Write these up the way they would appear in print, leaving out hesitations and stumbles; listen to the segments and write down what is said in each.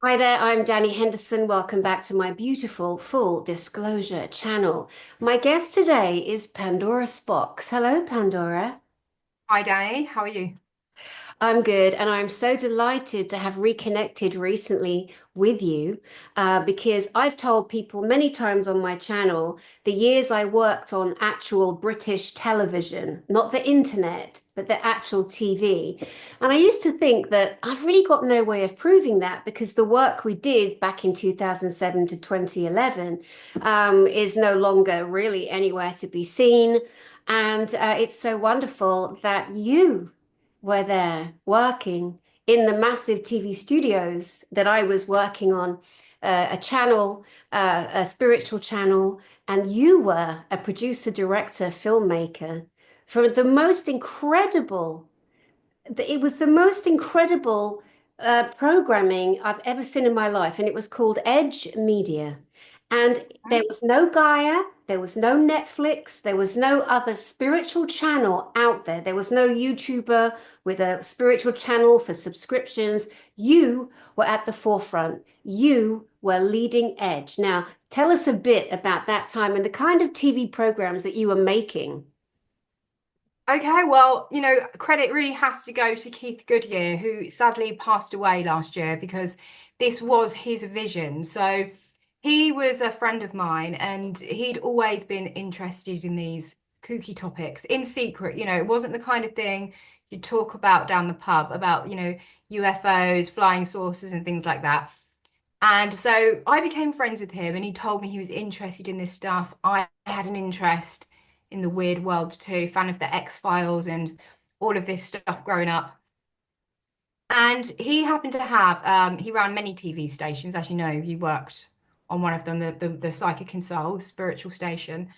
Hi there, I'm Dani Henderson. Welcome back to my beautiful full disclosure channel. My guest today is Pandora Spocks. Hello, Pandora. Hi Danny, how are you? I'm good, and I'm so delighted to have reconnected recently with you because I've told people many times on my channel the years I worked on actual British television, not the internet, but the actual TV. And I used to think that I've really got no way of proving that because the work we did back in 2007 to 2011 is no longer really anywhere to be seen. And it's so wonderful that you were there working in the massive TV studios that I was working on, a channel, a spiritual channel, and you were a producer, director, filmmaker for the most incredible it was the most incredible programming I've ever seen in my life, and it was called Edge Media. And there was no Gaia, there was no Netflix, there was no other spiritual channel out there. There was no YouTuber with a spiritual channel for subscriptions. You were at the forefront. You were leading edge. Now, tell us a bit about that time and the kind of TV programs that you were making. Okay, well, credit really has to go to Keith Goodyear, who sadly passed away last year because this was his vision. So he was a friend of mine and he'd always been interested in these kooky topics in secret. It wasn't the kind of thing you'd talk about down the pub about, UFOs, flying saucers, and things like that. And so I became friends with him, and he told me he was interested in this stuff. I had an interest in the weird world too, fan of the X-Files and all of this stuff growing up. And he happened to have, he ran many TV stations. As you know, he worked on one of them, the Psychic and Soul spiritual station.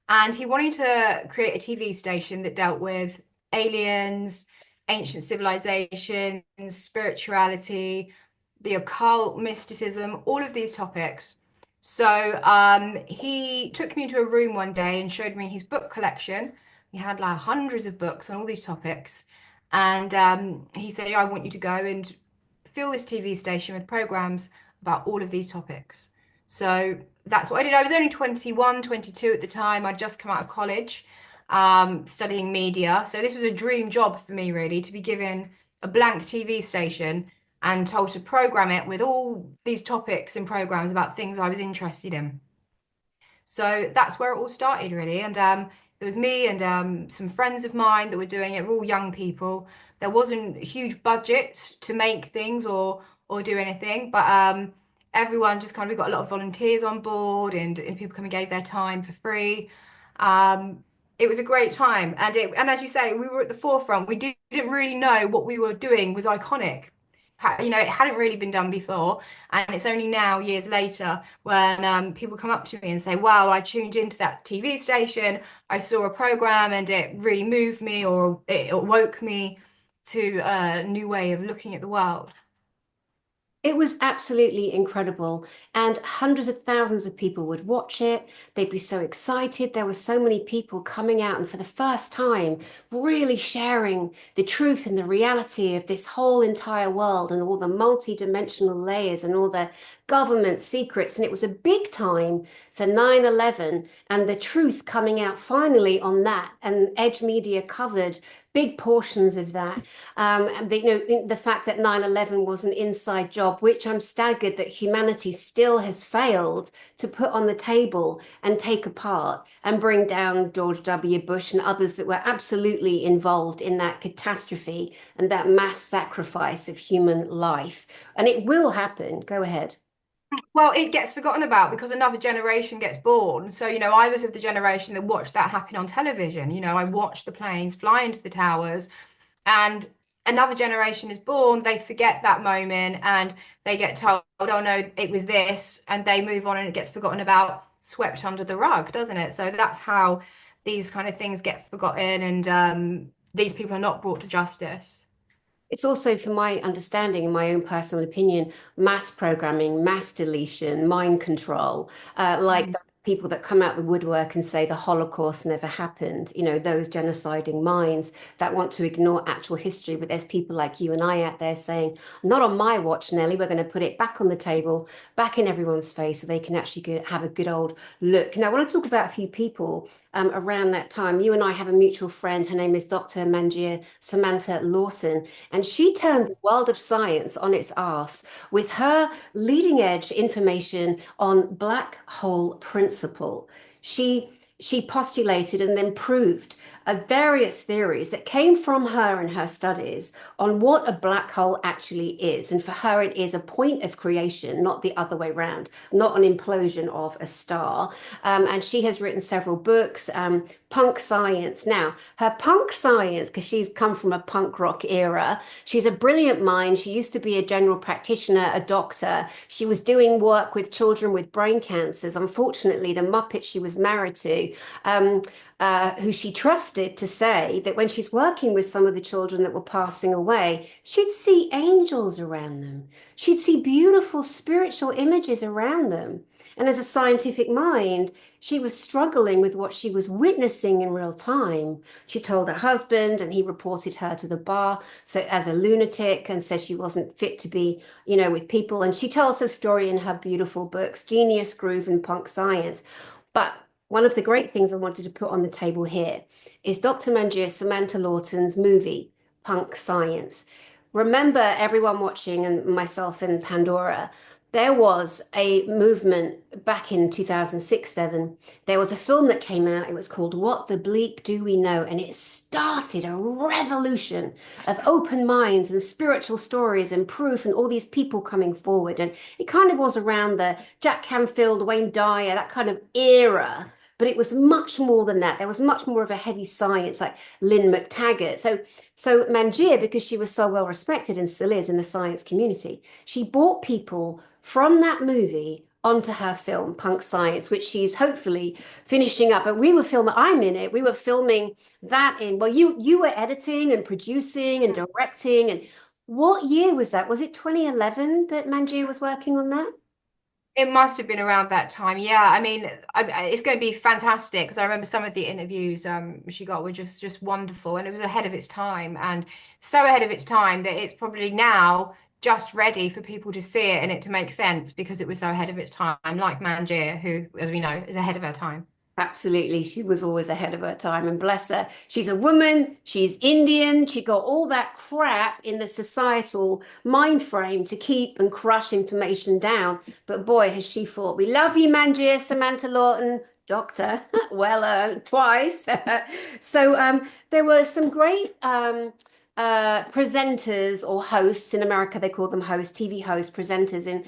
And he wanted to create a TV station that dealt with aliens, ancient civilizations, spirituality, the occult, mysticism, all of these topics. So he took me into a room one day and showed me his book collection. He had like hundreds of books on all these topics. And he said, "Yeah, I want you to go and fill this TV station with programs about all of these topics." So that's what I did. I was only 21, 22 at the time. I'd just come out of college, studying media. So this was a dream job for me, really, to be given a blank TV station and told to program it with all these topics and programs about things I was interested in. So that's where it all started, really. And there was me and some friends of mine that were doing it. We're all young people. There wasn't huge budgets to make things or do anything, but everyone just kind of we got a lot of volunteers on board, and people come and gave their time for free. It was a great time, and as you say, we were at the forefront. We didn't really know what we were doing was iconic. It hadn't really been done before, and it's only now, years later, when people come up to me and say, "Wow, I tuned into that TV station. I saw a program, and it really moved me, or it awoke me to a new way of looking at the world." It was absolutely incredible, and hundreds of thousands of people would watch it. They'd be so excited. There were so many people coming out and for the first time really sharing the truth and the reality of this whole entire world and all the multi-dimensional layers and all the government secrets. And it was a big time for 9/11 and the truth coming out finally on that. And Edge Media covered big portions of that. And the fact that 9/11 was an inside job, which I'm staggered that humanity still has failed to put on the table and take apart and bring down George W. Bush and others that were absolutely involved in that catastrophe and that mass sacrifice of human life. And it will happen. Go ahead. Well, it gets forgotten about because another generation gets born. So, I was of the generation that watched that happen on television. I watched the planes fly into the towers, and another generation is born. They forget that moment and they get told, "Oh no, it was this," and they move on and it gets forgotten about, swept under the rug, doesn't it? So that's how these kind of things get forgotten, and these people are not brought to justice. It's also, from my understanding and my own personal opinion, mass programming, mass deletion, mind control, like Mm. people that come out the woodwork and say the Holocaust never happened, those genociding minds that want to ignore actual history. But there's people like you and I out there saying, not on my watch, Nelly, we're going to put it back on the table, back in everyone's face so they can actually have a good old look. Now, I want to talk about a few people around that time. You and I have a mutual friend. Her name is Dr. Manjir Samantha Lawson, and she turned the world of science on its arse with her leading edge information on black hole principle. She she postulated and then proved various theories that came from her and her studies on what a black hole actually is. And for her, it is a point of creation, not the other way around, not an implosion of a star. And she has written several books, punk science. Now, her punk science, because she's come from a punk rock era, she's a brilliant mind. She used to be a general practitioner, a doctor. She was doing work with children with brain cancers. Unfortunately, the Muppet she was married to, um, who she trusted to say that when she's working with some of the children that were passing away, she'd see angels around them. She'd see beautiful spiritual images around them. And as a scientific mind, she was struggling with what she was witnessing in real time. She told her husband, and he reported her to the bar so as a lunatic and says she wasn't fit to be, with people. And she tells her story in her beautiful books, Genius, Groove, and Punk Science. But one of the great things I wanted to put on the table here is Dr. Manjir Samantha Lawton's movie, Punk Science. Remember, everyone watching, and myself and Pandora, there was a movement back in 2006, 7. There was a film that came out. It was called What the Bleak Do We Know? And it started a revolution of open minds and spiritual stories and proof and all these people coming forward. And it kind of was around the Jack Canfield, Wayne Dyer, that kind of era. But it was much more than that. There was much more of a heavy science, like Lynn McTaggart. So Manjir, because she was so well respected and still is in the science community, she brought people from that movie onto her film, Punk Science, which she's hopefully finishing up. But we were filming, I'm in it. We were filming that in, well, you were editing and producing and directing. And what year was that? Was it 2011 that Manjir was working on that? It must have been around that time. Yeah, I mean, it's going to be fantastic because I remember some of the interviews she got were just wonderful, and it was ahead of its time, and so ahead of its time that it's probably now just ready for people to see it and it to make sense because it was so ahead of its time. Like Manjir, who, as we know, is ahead of her time. Absolutely. She was always ahead of her time, and bless her. She's a woman, she's Indian, she got all that crap in the societal mind frame to keep and crush information down. But boy, has she fought. We love you, Manjir, Samantha Lawton, Doctor. Well earned twice. So there were some great presenters or hosts in America. They call them hosts, TV hosts, presenters in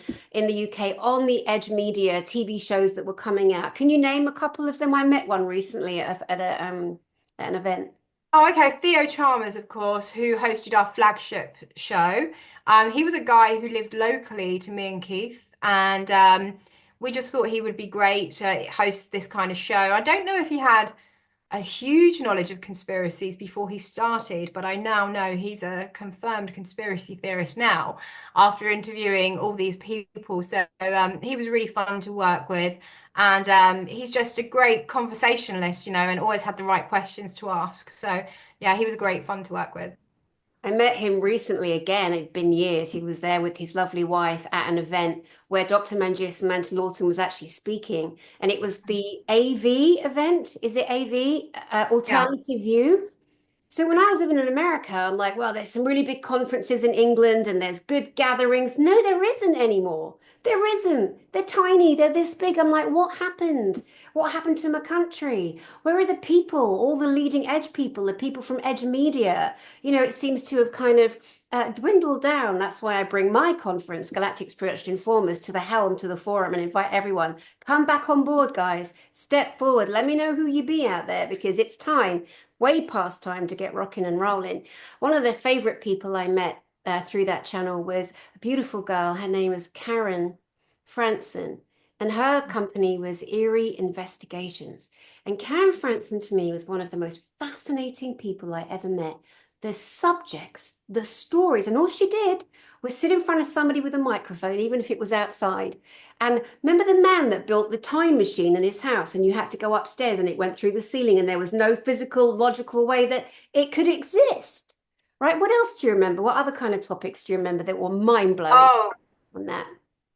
the UK on the Edge Media TV shows that were coming out. Can you name a couple of them? I met one recently at an event. Oh, okay. Theo Chalmers, of course, who hosted our flagship show. He was a guy who lived locally to me and Keith, and we just thought he would be great to host this kind of show. I don't know if he had a huge knowledge of conspiracies before he started, but I now know he's a confirmed conspiracy theorist now after interviewing all these people. So he was really fun to work with. And he's just a great conversationalist, and always had the right questions to ask. So yeah, he was great fun to work with. I met him recently again. It'd been years. He was there with his lovely wife at an event where Dr. Manjir Samantha Lawton was actually speaking. And it was the AV event. Is it AV? Yeah. Alternative View. So when I was living in America, I'm like, well, there's some really big conferences in England and there's good gatherings. No, there isn't anymore. There isn't. They're tiny. They're this big. I'm like, what happened? What happened to my country? Where are the people? All the leading edge people, the people from Edge Media. It seems to have kind of dwindled down. That's why I bring my conference, Galactic Spiritual Informers, to the helm, to the forum, and invite everyone. Come back on board, guys. Step forward. Let me know who you be out there because it's time, way past time to get rocking and rolling. One of the favorite people I met through that channel was a beautiful girl. Her name was Karen Franson, and her company was Eerie Investigations. And Karen Franson to me was one of the most fascinating people I ever met the subjects, the stories. And all she did was sit in front of somebody with a microphone, even if it was outside. And remember the man that built the time machine in his house, and you had to go upstairs and it went through the ceiling, and there was no physical, logical way that it could exist. Right? What else do you remember? What other kind of topics do you remember that were mind blowing Oh, on that?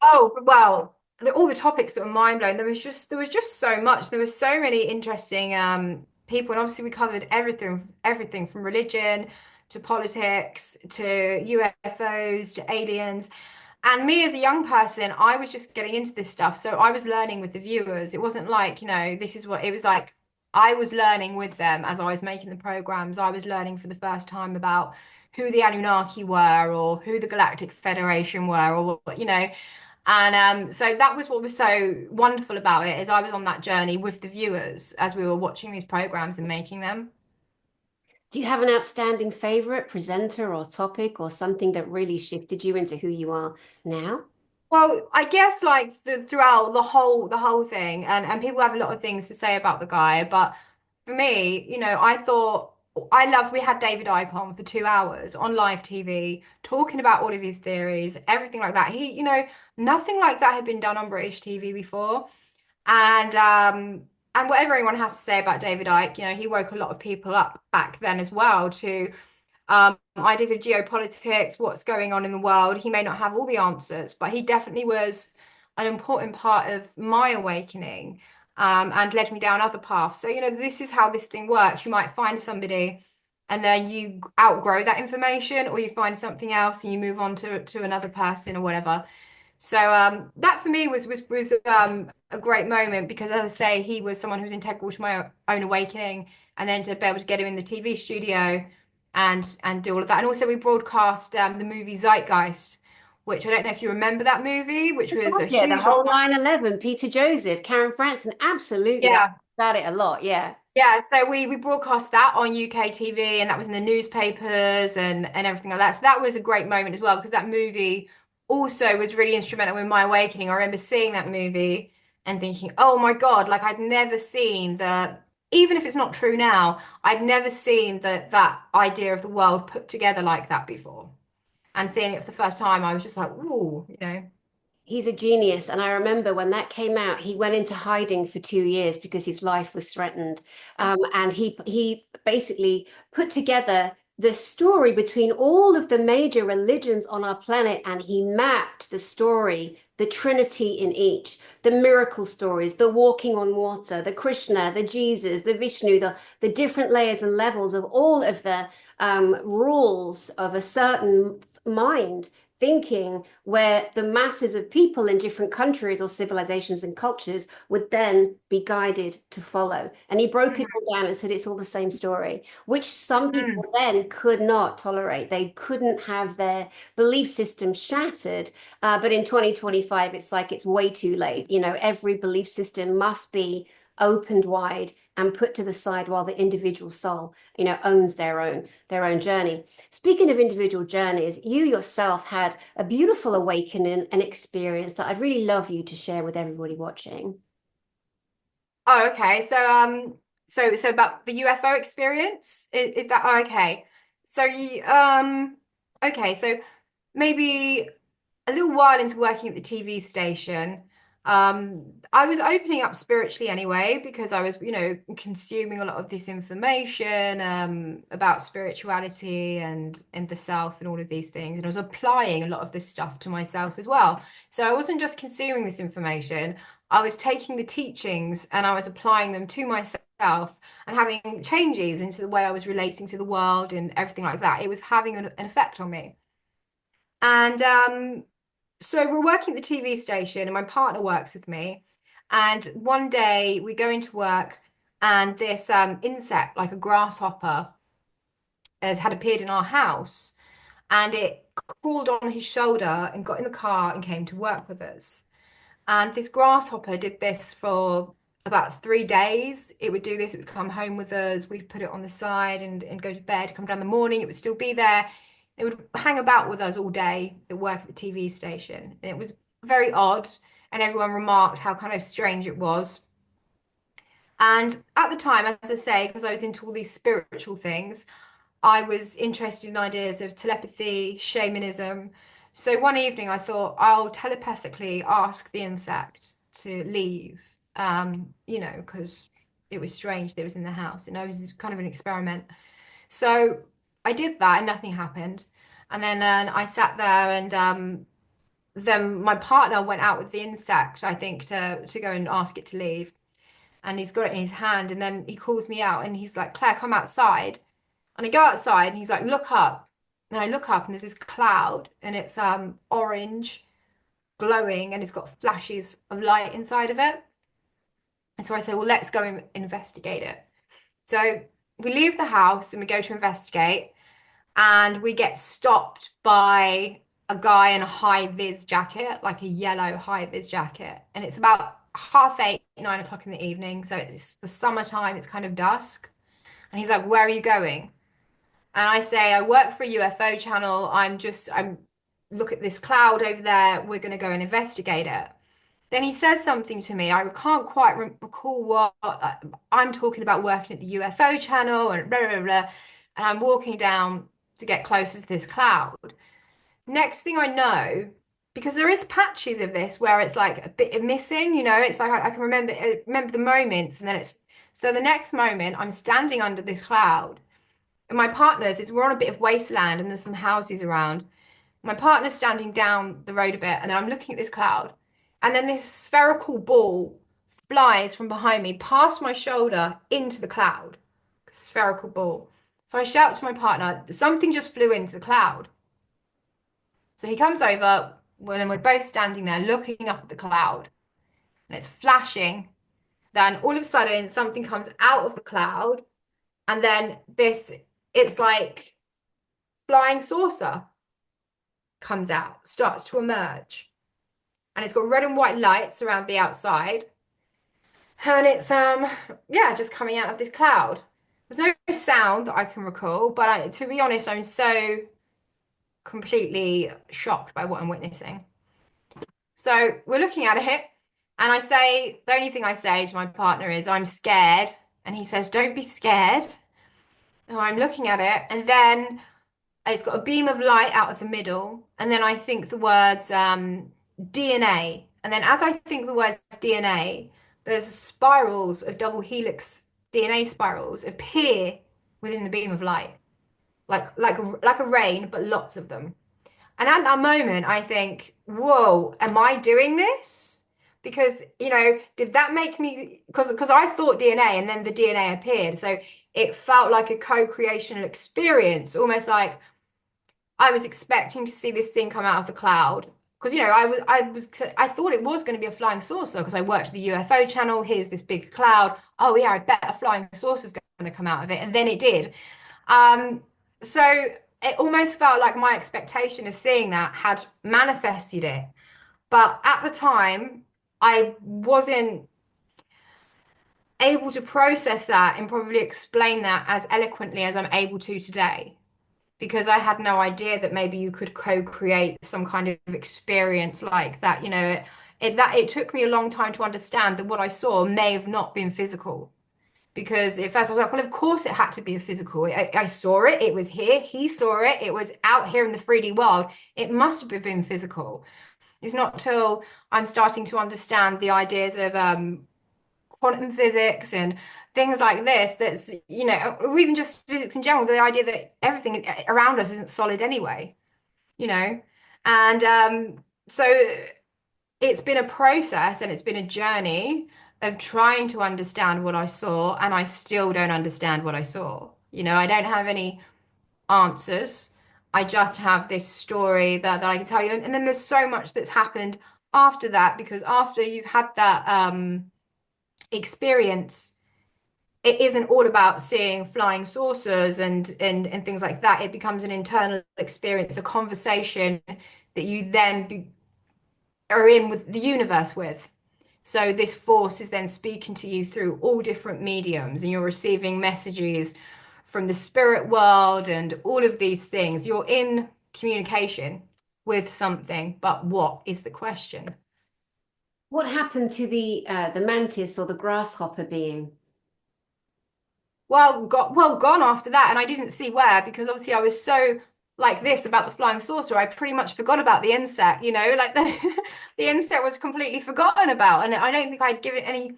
oh, well, all the topics that were mind blowing. There was just so much. There were so many interesting people, and obviously we covered everything from religion to politics to UFOs to aliens. And me as a young person, I was just getting into this stuff. So I was learning with the viewers. It wasn't like, this is what it was like. I was learning with them as I was making the programs. I was learning for the first time about who the Anunnaki were or who the Galactic Federation were or what. And so that was what was so wonderful about it is I was on that journey with the viewers as we were watching these programs and making them. Do you have an outstanding favorite presenter or topic or something that really shifted you into who you are now? Well, I guess like throughout the whole thing, and people have a lot of things to say about the guy, but for me, I thought we had David Icke on for 2 hours on live TV talking about all of his theories, everything like that. Nothing like that had been done on British TV before, and whatever anyone has to say about David Icke, he woke a lot of people up back then as well to ideas of geopolitics, what's going on in the world. He may not have all the answers, but he definitely was an important part of my awakening and led me down other paths. So, this is how this thing works. You might find somebody and then you outgrow that information, or you find something else and you move on to another person or whatever. So that for me was a great moment because, as I say, he was someone who was integral to my own awakening, and then to be able to get him in the TV studio and do all of that. And also we broadcast the movie Zeitgeist, which I don't know if you remember that movie, which was a Yeah, the huge whole online. 9/11, Peter Joseph, Karen Franson, absolutely. I Yeah. about it a lot, yeah. Yeah, so we broadcast that on UK TV, and that was in the newspapers and everything like that. So that was a great moment as well because that movie also was really instrumental in my awakening. I remember seeing that movie and thinking, "Oh my God, like I'd never seen even if it's not true now, I'd never seen that idea of the world put together like that before." And seeing it for the first time, I was just like, "Ooh." He's a genius. And I remember when that came out, he went into hiding for 2 years because his life was threatened. And he basically put together the story between all of the major religions on our planet, and he mapped the story, the Trinity in each, the miracle stories, the walking on water, the Krishna, the Jesus, the Vishnu, the different layers and levels of all of the rules of a certain mind thinking, where the masses of people in different countries or civilizations and cultures would then be guided to follow. And he broke it all down and said it's all the same story, which some Mhm. people then could not tolerate. They couldn't have their belief system shattered. But in 2025, it's like it's way too late. Every belief system must be opened wide and put to the side while the individual soul, owns their own journey. Speaking of individual journeys, you yourself had a beautiful awakening and experience that I'd really love you to share with everybody watching. Oh, okay. So about the UFO experience, is that okay? So okay. So maybe a little while into working at the TV station, I was opening up spiritually anyway because I was, consuming a lot of this information about spirituality and the self and all of these things, and I was applying a lot of this stuff to myself as well. So I wasn't just consuming this information. I was taking the teachings and I was applying them to myself and having changes into the way I was relating to the world and everything like that. It was having an effect on me. And so we're working at the TV station, and my partner works with me. And one day we go into work, and this insect, like a grasshopper, has had appeared in our house, and it crawled on his shoulder and got in the car and came to work with us. And this grasshopper did this for about 3 days. It would do this, it would come home with us, we'd put it on the side and go to bed, come down in the morning, it would still be there. It would hang about with us all day at work at the TV station. And it was very odd, and everyone remarked how kind of strange it was. And at the time, as I say, because I was into all these spiritual things, I was interested in ideas of telepathy, shamanism. So one evening I thought I'll telepathically ask the insect to leave, because it was strange that it was in the house and it was kind of an experiment. So I did that and nothing happened. And then I sat there and then my partner went out with the insect, I think, to go and ask it to leave. And he's got it in his hand and then he calls me out and he's like, Claire, come outside. And I go outside and he's like, look up. And I look up and there's this cloud and it's orange, glowing, and it's got flashes of light inside of it. And so I say, well, let's go and investigate it. So we leave the house and we go to investigate, and we get stopped by a guy in a high vis jacket, like a yellow high vis jacket. And it's about 8:30, 9 o'clock in the evening. So it's the summertime, it's kind of dusk. And he's like, where are you going? And I say, I work for a UFO channel. I'm look at this cloud over there. We're going to go and investigate it. Then he says something to me. I can't quite recall what. I'm talking about working at the UFO channel and blah, blah, blah. And I'm walking down to get closer to this cloud. Next thing I know, because there is patches of this where it's like a bit missing, it's like I can remember the moments, and then it's so the next moment I'm standing under this cloud. And my partner's, we're on a bit of wasteland and there's some houses around. My partner's standing down the road a bit and I'm looking at this cloud. And then this spherical ball flies from behind me past my shoulder into the cloud. Spherical ball. So I shout to my partner, something just flew into the cloud. So he comes over, well, then we're both standing there looking up at the cloud and it's flashing. Then all of a sudden something comes out of the cloud, and then it's like flying saucer comes out, starts to emerge. And it's got red and white lights around the outside. And it's just coming out of this cloud. There's no sound that I can recall, but to be honest, I'm so completely shocked by what I'm witnessing. So we're looking at it, and the only thing I say to my partner is, I'm scared. And he says, don't be scared. And I'm looking at it, and then it's got a beam of light out of the middle, and then I think the words DNA. And then as I think the words DNA, there's spirals of double helix DNA spirals appear within the beam of light, like a rain, but lots of them. And at that moment, I think, whoa, am I doing this? Because, did that make me, because I thought DNA and then the DNA appeared. So it felt like a co-creational experience, almost like I was expecting to see this thing come out of the cloud. Because, I thought it was going to be a flying saucer because I worked at the UFO channel. Here's this big cloud. Oh, yeah, I bet a flying saucer is going to come out of it. And then it did. So it almost felt like my expectation of seeing that had manifested it. But at the time, I wasn't able to process that and probably explain that as eloquently as I'm able to today, because I had no idea that maybe you could co-create some kind of experience like that. It took me a long time to understand that what I saw may have not been physical. Because at first I was like, well, of course it had to be a physical. I saw it, it was here, he saw it, it was out here in the 3D world. It must have been physical. It's not till I'm starting to understand the ideas of quantum physics and things like this or even just physics in general, the idea that everything around us isn't solid anyway, you know. And so it's been a process and it's been a journey of trying to understand what I saw, and I still don't understand what I saw. I don't have any answers. I just have this story that I can tell you. And then there's so much that's happened after that, because after you've had that experience, it isn't all about seeing flying saucers and things like that. It becomes an internal experience, a conversation that you then are in with the universe with. So this force is then speaking to you through all different mediums, and you're receiving messages from the spirit world and all of these things. You're in communication with something, but what is the question? What happened to the mantis or the grasshopper being? gone after that, and I didn't see where because obviously I was so like this about the flying saucer. I pretty much forgot about the insect, like the insect was completely forgotten about, and I don't think I'd give it any.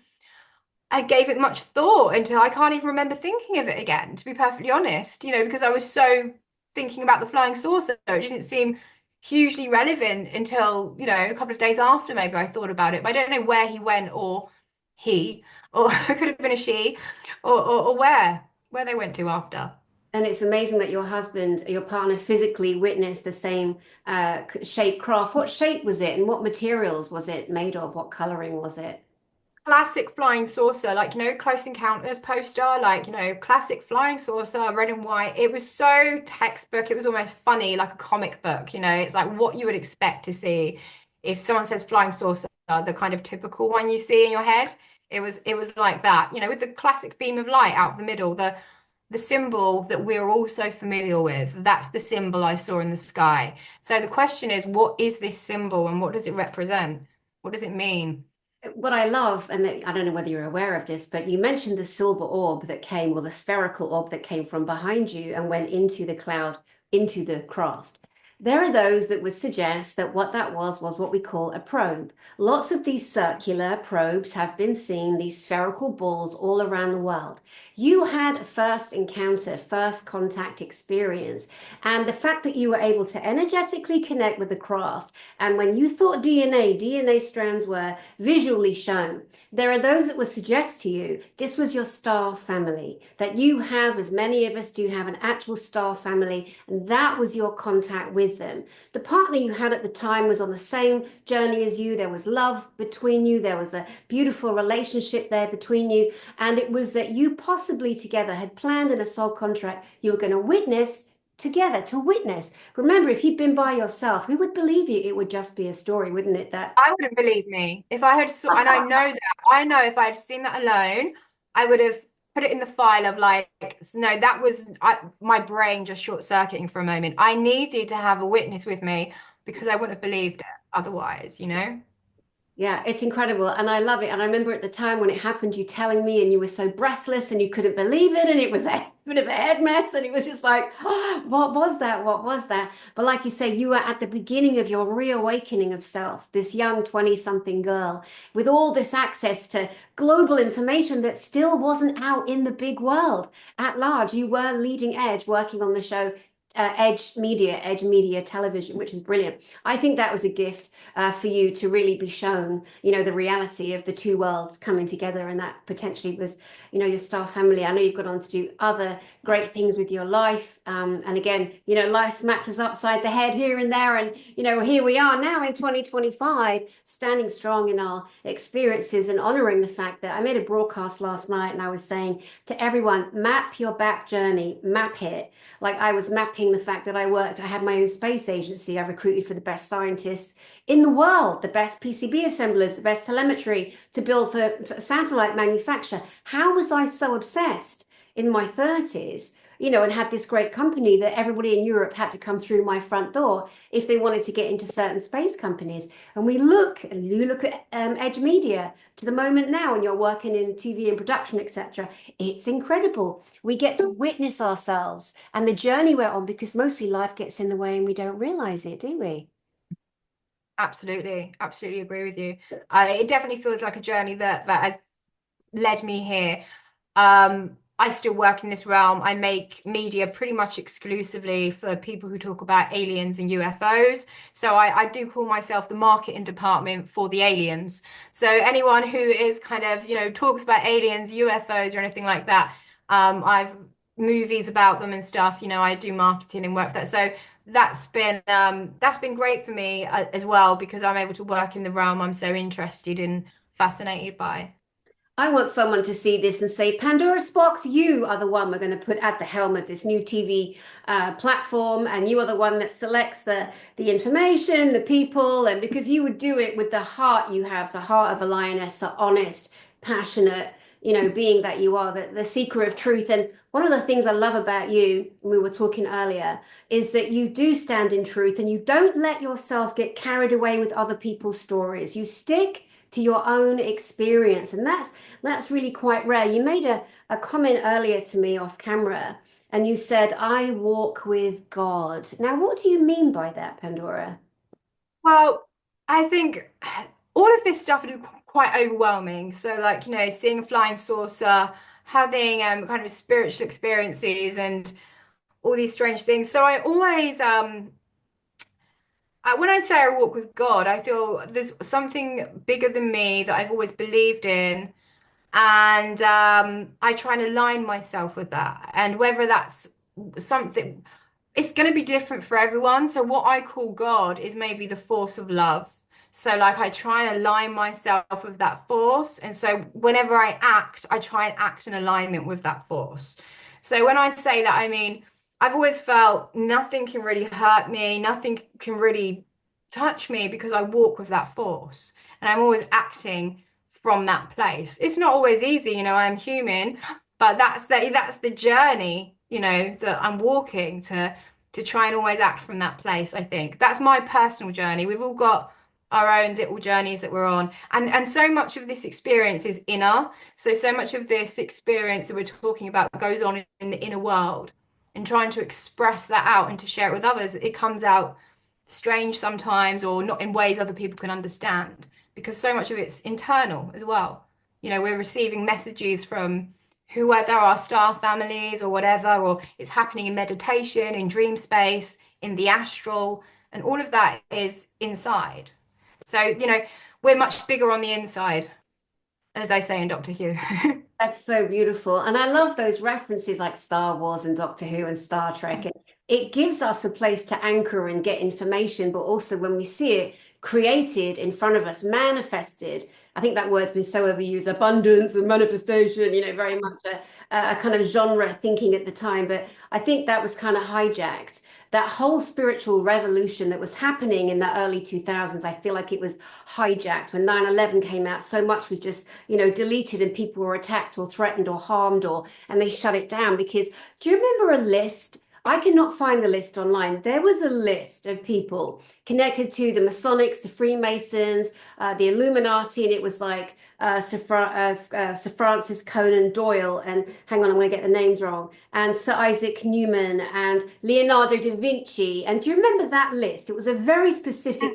I gave it much thought until I can't even remember thinking of it again, to be perfectly honest, because I was so thinking about the flying saucer. It didn't seem hugely relevant until, a couple of days after maybe I thought about it. But I don't know where he went or he, or it could have been a she, or where they went to after. And it's amazing that your husband, your partner, physically witnessed the same shape craft. What shape was it, and what materials was it made of? What coloring was it? Classic flying saucer, like, Close Encounters poster, like, classic flying saucer, red and white. It was so textbook. It was almost funny, like a comic book, It's like what you would expect to see if someone says flying saucer, the kind of typical one you see in your head. It was like that, with the classic beam of light out the middle, the symbol that we're all so familiar with. That's the symbol I saw in the sky. So the question is, what is this symbol and what does it represent? What does it mean? What I love, and I don't know whether you're aware of this, but you mentioned the silver orb that came, or the spherical orb that came from behind you and went into the cloud, into the craft. There are those that would suggest that what that was what we call a probe. Lots of these circular probes have been seen, these spherical balls all around the world. You had a first encounter, first contact experience, and the fact that you were able to energetically connect with the craft, and when you thought DNA strands were visually shown. There are those that will suggest to you this was your star family, that you have, as many of us do, have an actual star family, and that was your contact with them. The partner you had at the time was on the same journey as you. There was love between you, there was a beautiful relationship there between you, and it was that you possibly together had planned in a soul contract you were going to witness together, to witness. Remember, if you'd been by yourself, who would believe you? It would just be a story, wouldn't it? That I wouldn't believe me if I had saw, and I know that I know if I had seen that alone, I would have put it in the file of like, no, that was my brain just short circuiting for a moment. I needed to have a witness with me because I wouldn't have believed it otherwise. Yeah, it's incredible. And I love it. And I remember at the time when it happened, you telling me, and you were so breathless and you couldn't believe it. And it was a bit of a head mess. And it was just like, oh, what was that? What was that? But like you say, you were at the beginning of your reawakening of self, this young 20-something girl with all this access to global information that still wasn't out in the big world at large. You were leading edge working on the show. Edge Media Television, which is brilliant. I think that was a gift for you to really be shown, the reality of the two worlds coming together, and that potentially was, your star family. I know you've gone on to do other great things with your life, and again, life smacks us upside the head here and there, and here we are now in 2025, standing strong in our experiences and honoring the fact that I made a broadcast last night, and I was saying to everyone, map your back journey, map it. Like I was mapping the fact that I had my own space agency. I recruited for the best scientists in the world, the best PCB assemblers, the best telemetry to build for satellite manufacture. How was I so obsessed in my 30s, and had this great company that everybody in Europe had to come through my front door if they wanted to get into certain space companies? And you look at Edge Media to the moment now, and you're working in TV and production, etc. It's incredible. We get to witness ourselves and the journey we're on because mostly life gets in the way and we don't realize it, do we? Absolutely, absolutely agree with you. It definitely feels like a journey that has led me here. I still work in this realm. I make media pretty much exclusively for people who talk about aliens and UFOs. So I do call myself the marketing department for the aliens. So anyone who is kind of, talks about aliens, UFOs, or anything like that, I've movies about them and stuff. I do marketing and work for that. So that's been great for me as well because I'm able to work in the realm I'm so interested and fascinated by. I want someone to see this and say, Pandora Spocks, you are the one we're going to put at the helm of this new TV platform, and you are the one that selects the information, the people, and because you would do it with the heart you have, the heart of a lioness, the honest, passionate, being that you are, the seeker of truth. And one of the things I love about you, we were talking earlier, is that you do stand in truth and you don't let yourself get carried away with other people's stories. You stick to your own experience. And that's really quite rare. You made a comment earlier to me off camera, and you said, I walk with God. Now, what do you mean by that, Pandora? Well, I think all of this stuff is quite overwhelming. So, like, seeing a flying saucer, having kind of spiritual experiences, and all these strange things. So, when I say I walk with God, I feel there's something bigger than me that I've always believed in. And I try and align myself with that. And whether that's something, it's going to be different for everyone. So what I call God is maybe the force of love. So like I try and align myself with that force. And so whenever I act, I try and act in alignment with that force. So when I say that, I mean, I've always felt nothing can really hurt me, nothing can really touch me because I walk with that force. And I'm always acting from that place. It's not always easy, I'm human, but that's the journey, that I'm walking to try and always act from that place, I think. That's my personal journey. We've all got our own little journeys that we're on. And so much of this experience is inner. So much of this experience that we're talking about goes on in the inner world. And trying to express that out and to share it with others, it comes out strange sometimes or not in ways other people can understand because so much of it's internal as well. We're receiving messages from whoever our star families or whatever, or it's happening in meditation, in dream space, in the astral, and all of that is inside. So, we're much bigger on the inside, as they say in Doctor Who. That's so beautiful. And I love those references like Star Wars and Doctor Who and Star Trek. It gives us a place to anchor and get information, but also when we see it created in front of us, manifested. I think that word's been so overused, abundance and manifestation, very much a kind of genre thinking at the time. But I think that was kind of hijacked. That whole spiritual revolution that was happening in the early 2000s, I feel like it was hijacked when 9/11 came out. So much was just, deleted and people were attacked or threatened or harmed and they shut it down because do you remember a list? I cannot find the list online. There was a list of people connected to the Masonics, the Freemasons, the Illuminati, and it was like Sir Francis Conan Doyle, and hang on, I'm going to get the names wrong, and Sir Isaac Newman, and Leonardo da Vinci. And do you remember that list? It was a very specific.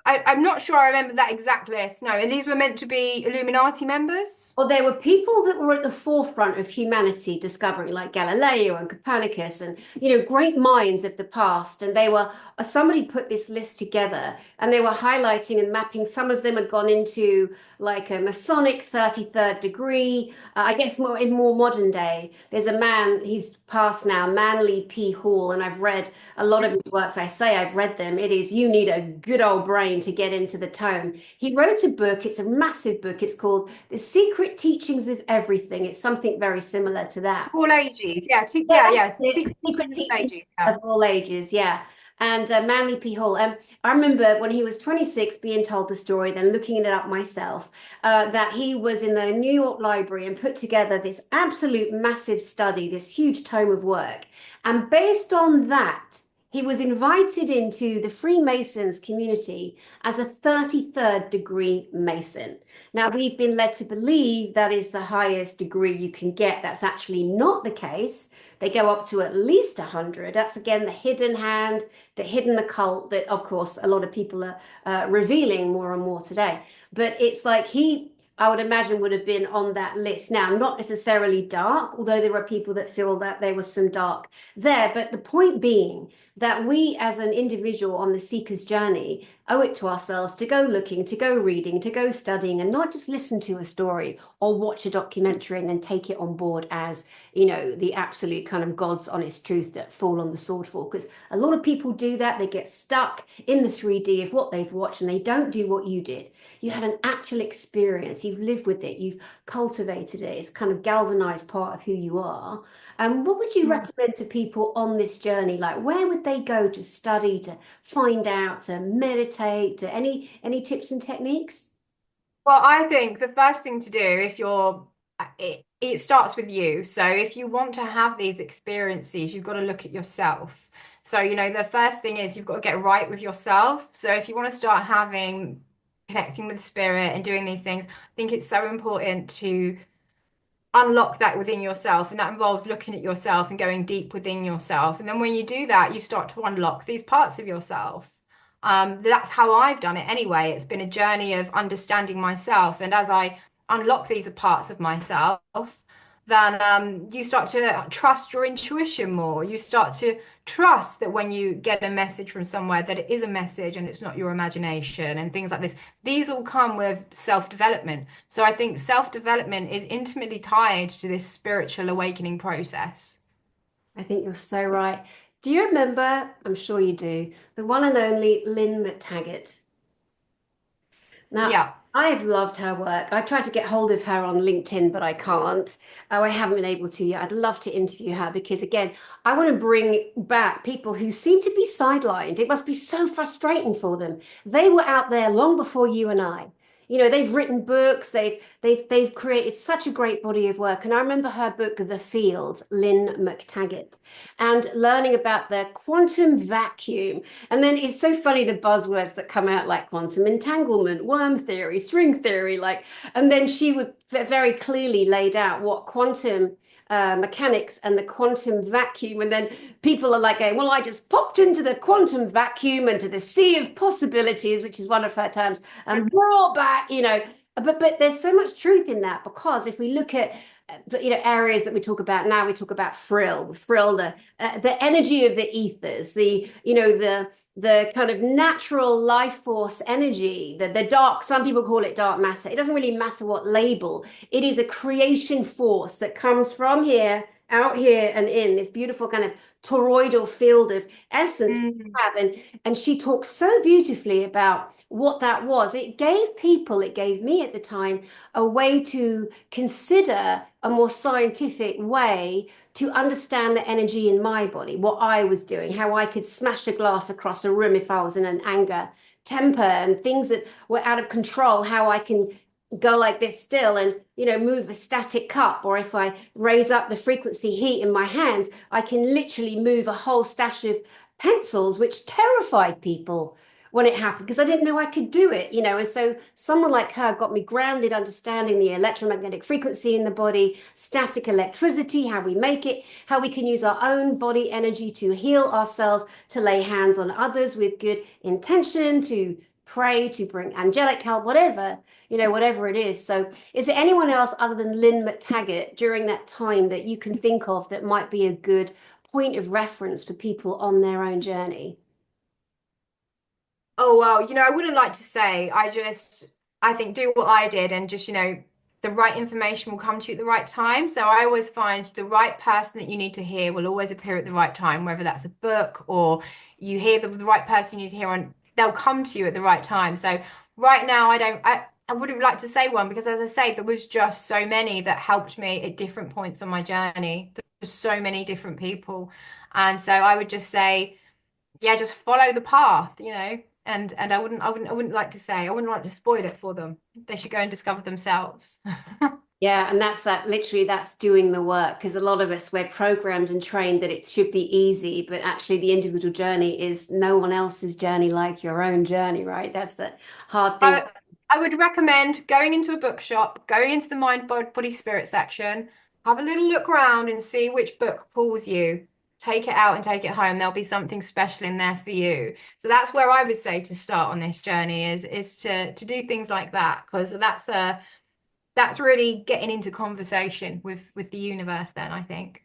I'm not sure I remember that exact list. No, and these were meant to be Illuminati members. Well, there were people that were at the forefront of humanity discovery, like Galileo and Copernicus, and great minds of the past. And they were somebody put this list together, and they were highlighting and mapping. Some of them had gone into like a Masonic 33rd degree. I guess more in more modern day. There's a man, he's passed now, Manly P. Hall, and I've read a lot of his works. I say I've read them. It is you need a good old brain to get into the tome. He wrote a book. It's a massive book. It's called The Secret Teachings of Everything. It's something very similar to that. All ages. Yeah, Yeah, yeah. that's it. Secret Secret Teachings of Teachings Ages. Yeah. of all ages. Yeah. And Manly P. Hall. I remember when he was 26 being told the story, then looking it up myself, that he was in the New York Library and put together this absolute massive study, this huge tome of work. And based on that, he was invited into the Freemasons community as a 33rd degree Mason. Now, we've been led to believe that is the highest degree you can get. That's actually not the case. They go up to at least 100. That's again the hidden hand, the hidden occult that, of course, a lot of people are revealing more and more today. But it's like I would imagine, would have been on that list. Now, not necessarily dark, although there are people that feel that there was some dark there. But the point being that we, as an individual on the seeker's journey, owe it to ourselves to go looking, to go reading, to go studying, and not just listen to a story or watch a documentary and then take it on board as, the absolute kind of God's honest truth that fall on the sword for. Because a lot of people do that. They get stuck in the 3D of what they've watched and they don't do what you did. You had an actual experience. You've lived with it. You've cultivated it. It's kind of galvanized part of who you are. What would you recommend to people on this journey? Like, where would they go to study, to find out, to meditate, to any tips and techniques? Well, I think the first thing to do if it starts with you. So if you want to have these experiences, you've got to look at yourself. So, the first thing is you've got to get right with yourself. So if you want to start having connecting with spirit and doing these things. I think it's so important to unlock that within yourself, and that involves looking at yourself and going deep within yourself. And then when you do that, you start to unlock these parts of yourself. That's how I've done it anyway. It's been a journey of understanding myself, and as I unlock these parts of myself, then you start to trust your intuition more. You start to trust that when you get a message from somewhere, that it is a message and it's not your imagination and things like this. These all come with self-development. So I think self-development is intimately tied to this spiritual awakening process. I think you're so right. Do you remember, I'm sure you do, the one and only Lynn McTaggart? Now, Yeah. I've loved her work. I tried to get hold of her on LinkedIn, but I can't. Oh, I haven't been able to yet. I'd love to interview her because, again, I want to bring back people who seem to be sidelined. It must be so frustrating for them. They were out there long before you and I. You know, they've written books, they've created such a great body of work. And I remember her book, The Field, Lynn McTaggart, and learning about the quantum vacuum. And then it's so funny the buzzwords that come out like quantum entanglement, worm theory, string theory, like, and then she would very clearly laid out what quantum mechanics and the quantum vacuum. And then people are like going, well, I just popped into the quantum vacuum and to the sea of possibilities, which is one of her terms, and brought back, you know, but there's so much truth in that because if we look at areas that we talk about now, we talk about frill, the energy of the ethers, the kind of natural life force energy, the dark, some people call it dark matter. It doesn't really matter what label. It is a creation force that comes from here, out here, and in this beautiful kind of toroidal field of essence that we Mm. have. And she talks so beautifully about what that was. It gave people, it gave me at the time, a way to consider a more scientific way to understand the energy in my body, what I was doing, how I could smash a glass across a room if I was in an anger temper and things that were out of control, how I can go like this still and move a static cup, or if I raise up the frequency heat in my hands, I can literally move a whole stash of pencils, which terrified people when it happened because I didn't know I could do it, and so someone like her got me grounded, understanding the electromagnetic frequency in the body, static electricity, how we make it, how we can use our own body energy to heal ourselves, to lay hands on others with good intention, to pray, to bring angelic help, whatever it is. So is there anyone else other than Lynn McTaggart during that time that you can think of that might be a good point of reference for people on their own journey? Oh, well, I wouldn't like to say. I think do what I did and just, the right information will come to you at the right time. So I always find the right person that you need to hear will always appear at the right time, whether that's a book or you hear the right person you need to hear on, they'll come to you at the right time. So right now, I wouldn't like to say one because as I say, there was just so many that helped me at different points on my journey. There's so many different people. And so I would just say, yeah, just follow the path, and I wouldn't like to say, I wouldn't like to spoil it for them. They should go and discover themselves. Yeah, and that's that literally that's doing the work because a lot of us we're programmed and trained that it should be easy, but actually the individual journey is no one else's journey like your own journey, right? That's the hard thing. I I would recommend going into a bookshop, going into the mind, body, spirit section, have a little look around and see which book pulls you. Take it out and take it home. There'll be something special in there for you. So that's where I would say to start on this journey is to do things like that because that's really getting into conversation with the universe then, I think.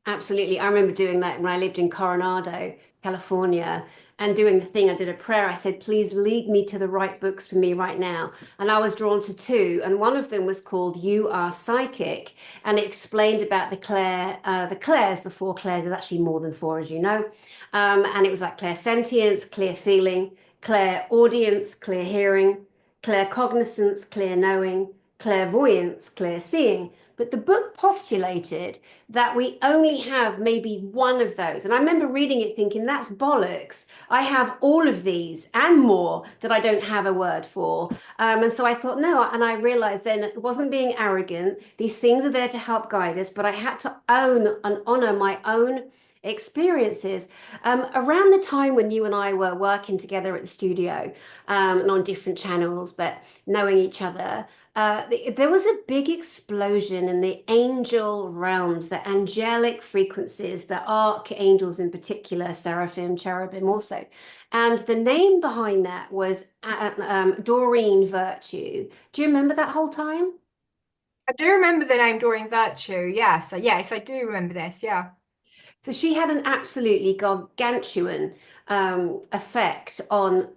Absolutely. I remember doing that when I lived in Coronado, California, and doing the thing. I did a prayer. I said, please lead me to the right books for me right now. And I was drawn to two. And one of them was called You Are Psychic. And it explained about the clairs, the four clairs. There's actually more than four, as you know. And it was like clairsentience, clear feeling, clairaudience, clear hearing, claircognizance, clear knowing, clairvoyance, clear seeing. But the book postulated that we only have maybe one of those. And I remember reading it thinking, that's bollocks. I have all of these and more that I don't have a word for. And so I thought, no. And I realized then it wasn't being arrogant. These things are there to help guide us, but I had to own and honor my own experiences. Around the time when you and I were working together at the studio, and on different channels, but knowing each other, there was a big explosion in the angel realms, the angelic frequencies, the archangels in particular, seraphim, cherubim also. And the name behind that was Doreen Virtue. Do you remember that whole time? I do remember the name Doreen Virtue. Yes, I do remember this. Yeah. So she had an absolutely gargantuan effect on,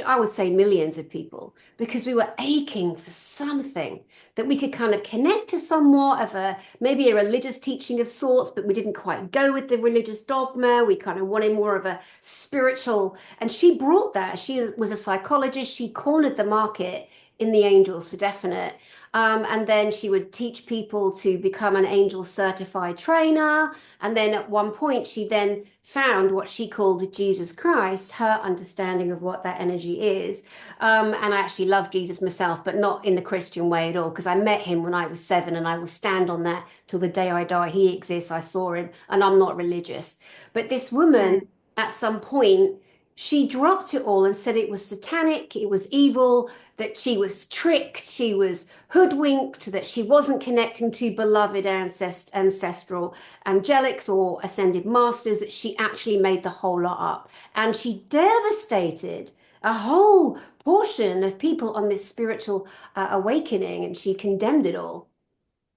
I would say, millions of people because we were aching for something that we could kind of connect to somewhat of a maybe a religious teaching of sorts, but we didn't quite go with the religious dogma. We kind of wanted more of a spiritual, and she brought that. She was a psychologist. She cornered the market in the angels for definite. And then she would teach people to become an angel certified trainer. And then at one point, she then found what she called Jesus Christ, her understanding of what that energy is. And I actually love Jesus myself, but not in the Christian way at all, because I met him when I was 7 and I will stand on that till the day I die. He exists, I saw him, and I'm not religious. But this woman, Mm. at some point, she dropped it all and said it was satanic, it was evil, that she was tricked, she was hoodwinked, that she wasn't connecting to beloved ancestral angelics or ascended masters, that she actually made the whole lot up. And she devastated a whole portion of people on this spiritual awakening, and she condemned it all.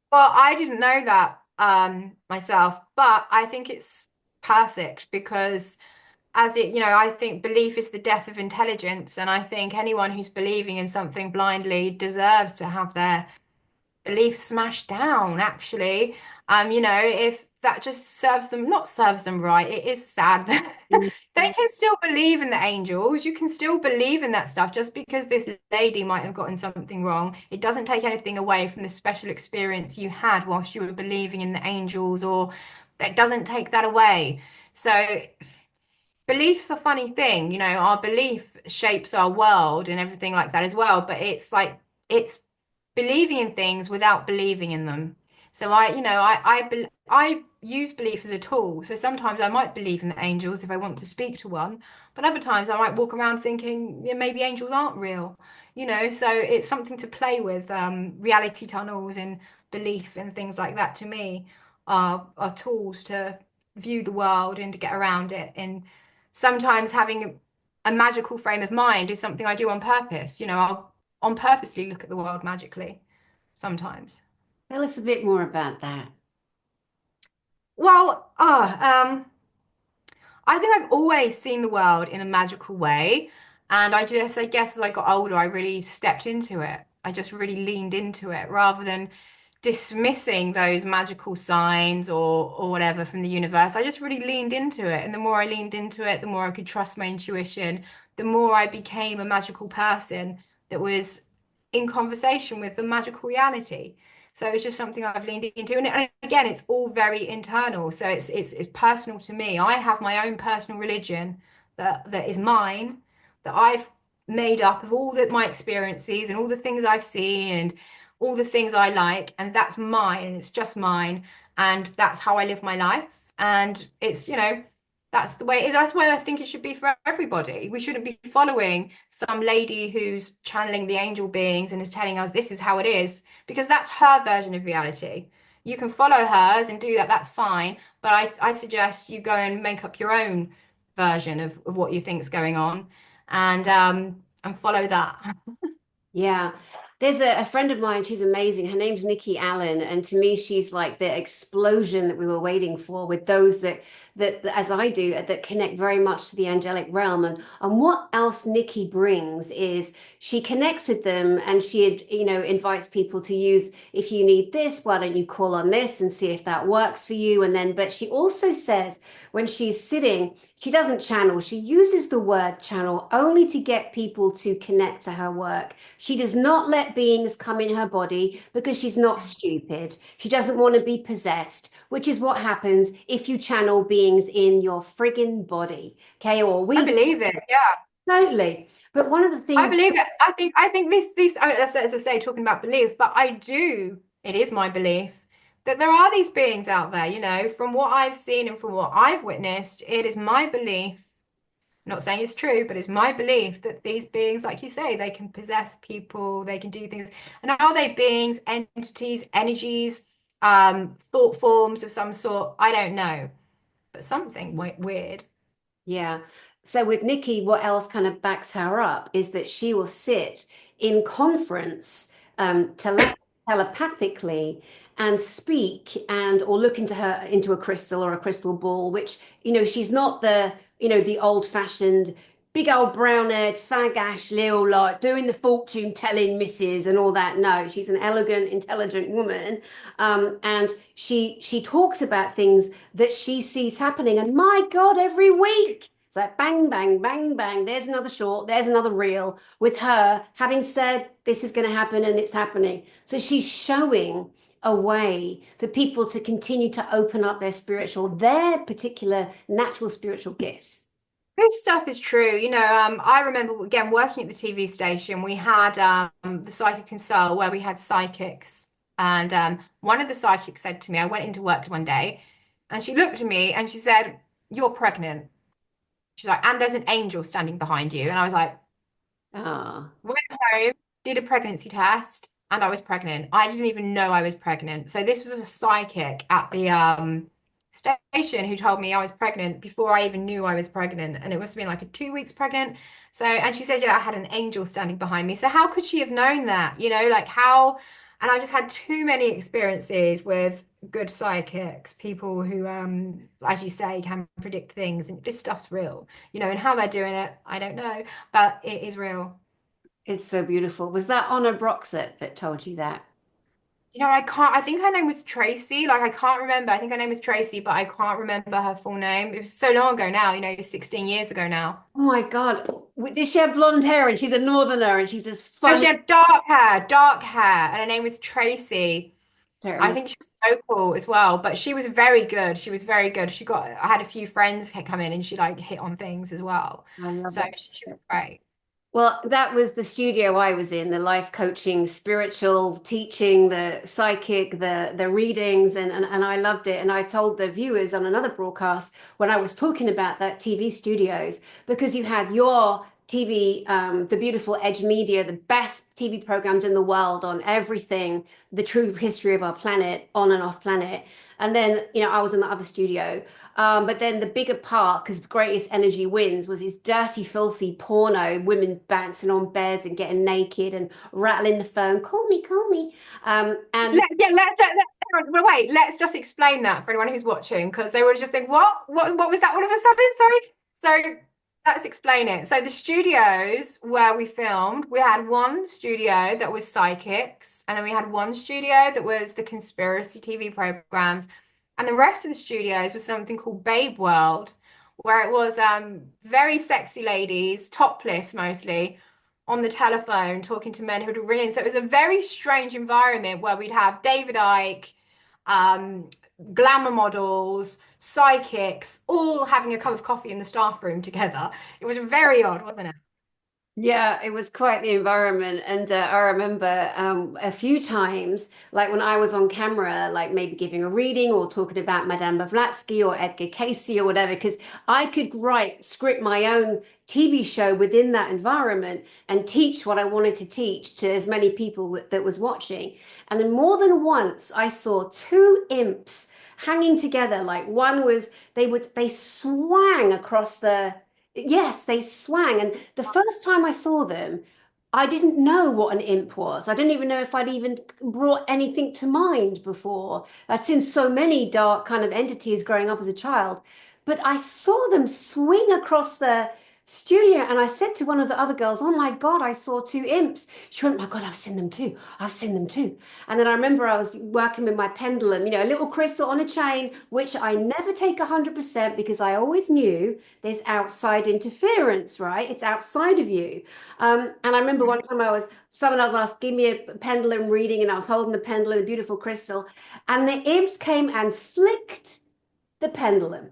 Well, I didn't know that myself, but I think it's perfect because I think belief is the death of intelligence, and I think anyone who's believing in something blindly deserves to have their belief smashed down, actually. If that just not serves them right, it is sad that they can still believe in the angels. You can still believe in that stuff. Just because this lady might have gotten something wrong, it doesn't take anything away from the special experience you had whilst you were believing in the angels, or it doesn't take that away. So belief's a funny thing, our belief shapes our world and everything like that as well, but it's like it's believing in things without believing in them. So I use belief as a tool. So sometimes I might believe in the angels if I want to speak to one, but other times I might walk around thinking, yeah, maybe angels aren't real, so it's something to play with. Reality tunnels and belief and things like that to me are tools to view the world and to get around it. And sometimes having a magical frame of mind is something I do on purpose. I'll on purposely look at the world magically sometimes. Tell us a bit more about that. Well, I think I've always seen the world in a magical way. And I guess as I got older, I really stepped into it. I just really leaned into it rather than dismissing those magical signs or whatever from the universe. I just really leaned into it. And the more I leaned into it, the more I could trust my intuition, the more I became a magical person that was in conversation with the magical reality. So it's just something I've leaned into. And again, it's all very internal. So it's personal to me. I have my own personal religion that is mine, that I've made up of all that my experiences and all the things I've seen and all the things I like, and that's mine, and it's just mine, and that's how I live my life. And that's the way it is. That's why I think it should be for everybody. We shouldn't be following some lady who's channeling the angel beings and is telling us this is how it is, because that's her version of reality. You can follow hers and do that, that's fine. But I suggest you go and make up your own version of what you think is going on and follow that. Yeah. There's a friend of mine, she's amazing. Her name's Nikki Allen. And to me, she's like the explosion that we were waiting for with those that as I do, that connect very much to the angelic realm. And what else Nikki brings is she connects with them and she, invites people to use, if you need this, why don't you call on this and see if that works for you? And then, but she also says when she's sitting, she doesn't channel, she uses the word channel only to get people to connect to her work. She does not let beings come in her body because she's not stupid. She doesn't want to be possessed, which is what happens if you channel beings in your friggin' body. Okay, or I we do believe it. Yeah. totally. But one of the I things, believe it. I think this, as I say, talking about belief, but I do, it is my belief that there are these beings out there, you know, from what I've seen and from what I've witnessed, it is my belief, not saying it's true, but it's my belief that these beings, like you say, they can possess people, they can do things. And are they beings, entities, energies, thought forms of some sort? I don't know, but something weird. Yeah. So with Nikki, what else kind of backs her up is that she will sit in conference telepathically and speak and or look into a crystal or a crystal ball, which, she's not the old-fashioned big old brown-haired fag ash lil like doing the fortune telling missus and all that. No, she's an elegant, intelligent woman. And she talks about things that she sees happening. And my God, every week it's like bang, bang, bang, bang. There's another short, there's another reel with her having said this is going to happen and it's happening. So she's showing a way for people to continue to open up their particular natural spiritual gifts. This stuff is true. You know, I remember again working at the TV station, we had the Psychic Consult where we had psychics. And one of the psychics said to me, I went into work one day and she looked at me and she said, "You're pregnant." She's like, "And there's an angel standing behind you." And I was like, Ah, went home, did a pregnancy test, and I was pregnant. I didn't even know I was pregnant. So this was a psychic at the station who told me I was pregnant before I even knew I was pregnant. And it must have been like a 2 weeks pregnant. So, and she said, yeah, I had an angel standing behind me. So how could she have known that? You know, like how, and I just had too many experiences with good psychics, people who, as you say, can predict things. And this stuff's real, you know, and how they're doing it, I don't know, but it is real. it's so beautiful. Was that Honor Broxett that told you that? You know, I can't, I think her name was Tracy. Like, I can't remember. I think her name was Tracy, but I can't remember her full name. It was so long ago now, you know, it was 16 years ago now. Oh my God. Did she have blonde hair and she's a northerner and she's as No, she funny? had dark hair, and her name was Tracy. I Terrible. think she was local as well, but she was very good. She was very good. I had a few friends come in and she like hit on things as well. I love So it. she was great. Well, that was the studio I was in, the life coaching, spiritual teaching, the psychic, the readings, and I loved it. And I told the viewers on another broadcast when I was talking about that TV studios, because you had your TV, the beautiful Edge Media, the best TV programs in the world on everything, the true history of our planet, on and off planet. And then, I was in the other studio. But then the bigger part, because greatest energy wins, was his dirty, filthy porno, women bouncing on beds and getting naked and rattling the phone, call me, call me. And Well, wait, let's just explain that for anyone who's watching, because they would just think, what was that all of a sudden? Sorry. So let's explain it. So the studios where we filmed, we had one studio that was psychics, and then we had one studio that was the conspiracy TV programs, and the rest of the studios was something called Babe World, where it was very sexy ladies, topless mostly on the telephone talking to men who'd ring in. So it was a very strange environment where we'd have David Icke, um, glamour models, psychics, all having a cup of coffee in the staff room together. It was very odd, wasn't it? yeah, it was quite the environment. And I remember a few times, like when I was on camera, like maybe giving a reading or talking about Madame Blavatsky or Edgar Cayce or whatever, because I could script my own TV show within that environment and teach what I wanted to teach to as many people that was watching. And then more than once, I saw two imps hanging together. Like one was, they swang across yes, they swang. And the first time I saw them, I didn't know what an imp was. I didn't even know if I'd even brought anything to mind before. I'd seen so many dark kind of entities growing up as a child. But I saw them swing across the studio and I said to one of the other girls, "Oh my God, I saw two imps." She went, "My God, I've seen them too. I've seen them too." And then I remember I was working with my pendulum, a little crystal on a chain, which I never take 100% because I always knew there's outside interference, right? It's outside of you. And I remember one time someone else asked, give me a pendulum reading, and I was holding the pendulum, a beautiful crystal, and the imps came and flicked the pendulum.